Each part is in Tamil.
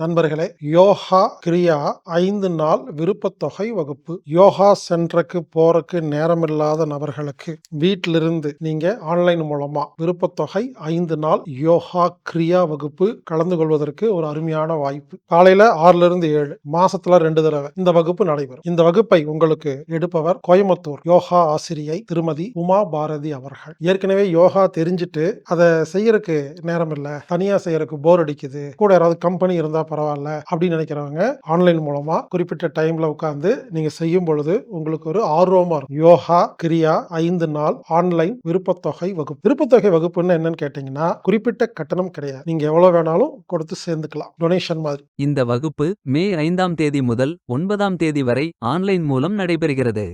நண்பர்களே, யோகா கிரியா 5 நாள் விருப்பத்தொகை வகுப்பு. யோகா சென்டருக்கு போறக்கு நேரமில்லாத நபர்களுக்கு வீட்டிலிருந்து நீங்க ஆன்லைன் மூலமா விருப்பத்தொகை 5 நாள் யோகா கிரியா வகுப்பு கலந்து கொள்வதற்கு ஒரு அருமையான வாய்ப்பு. காலையில 6லிருந்து 7 மாசத்துல 2 தடவை இந்த வகுப்பு நடைபெறும். இந்த வகுப்பை உங்களுக்கு எடுப்பவர் கோயம்புத்தூர் யோகா ஆசிரியை திருமதி உமா பாரதி அவர்கள். ஏற்கனவே யோகா தெரிஞ்சுட்டு அதை செய்யறதுக்கு நேரம் இல்ல, தனியா செய்யறதுக்கு போர் அடிக்குது, கூட யாராவது கம்பெனி இருந்தா பரவாயில்ல அப்படின்னு நினைக்கிறவங்க ஆன்லைன் மூலமா குறிப்பிட்ட டைம்ல உட்கார்ந்து நீங்க செய்யும் பொழுது உங்களுக்கு ஒரு ஆர்வமா இருக்கும். யோகா கிரியா 5 நாள் ஆன்லைன் விருப்பத்தொகை வகுப்பு. விருப்பத்தொகை வகுப்புன்னு என்னன்னு கேட்டீங்கன்னா குறிப்பிட்ட கட்டணம் கிடையாது. நீங்க எவ்வளவு வேணாலும் கொடுத்து சேர்ந்துக்கலாம், டொனேஷன் மாதிரி. இந்த வகுப்பு மே 5ஆம் தேதி முதல் 9ஆம் தேதி வரை ஆன்லைன் மூலம் நடைபெறுகிறது.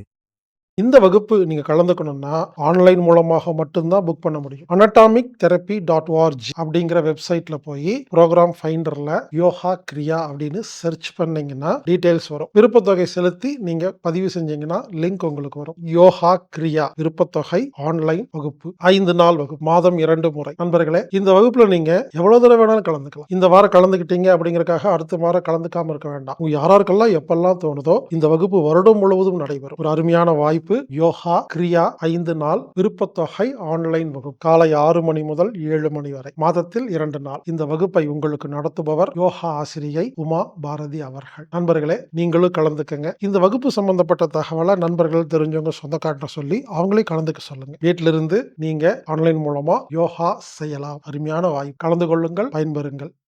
இந்த வகுப்பு நீங்க கலந்துக்கணும்னா ஆன்லைன் மூலமாக மட்டும்தான் புக் பண்ண முடியும். anatomictherapy.org அப்படிங்கிற வெப்சைட்ல போய் ப்ரோக்ராம் ஃபைண்டர்ல யோகா கிரியா அப்படின்னு சர்ச் பண்ணீங்கன்னா டீடைல்ஸ் வரும். விருப்பத்தொகை செலுத்தி நீங்க பதிவு செஞ்சீங்கன்னா லிங்க் உங்களுக்கு வரும். யோகா கிரியா விருப்பத்தொகை ஆன்லைன் வகுப்பு 5 நாள் வகுப்பு, மாதம் 2 முறை. நண்பர்களே, இந்த வகுப்புல நீங்க எவ்வளவு தடவை வேணாலும் கலந்துக்கலாம். இந்த வாரம் கலந்துக்கிட்டீங்க அப்படிங்கறக்காக அடுத்த வாரம் கலந்துக்காம இருக்க வேண்டாம். யாராருக்கெல்லாம் எப்பெல்லாம் தோணுதோ இந்த வகுப்பு வருடம் முழுவதும் நடைபெறும். ஒரு அருமையான வாய்ப்பு. யோகா கிரியா 5 நாள் விருப்பத்தொகை ஆன்லைன் வகுப்பு. காலை 6 மணி முதல் 7 மணி வரை, மாதத்தில் 2 நாள். இந்த வகுப்பை உங்களுக்கு நடத்துபவர் யோகா ஆசிரியை உமா பாரதி அவர்கள். நண்பர்களே, நீங்களும் கலந்துக்கங்க. இந்த வகுப்பு சம்பந்தப்பட்ட தகவலை நண்பர்கள், தெரிஞ்சவங்க, சொந்தக்காரட்ட சொல்லி அவங்களையும் கலந்துக்க சொல்லுங்க. வீட்டில இருந்து நீங்க ஆன்லைன் மூலமா யோகா செய்யலாம். அருமையான வாய்ப்பு. கலந்து கொள்ளுங்கள், பயன்பெறுங்கள்.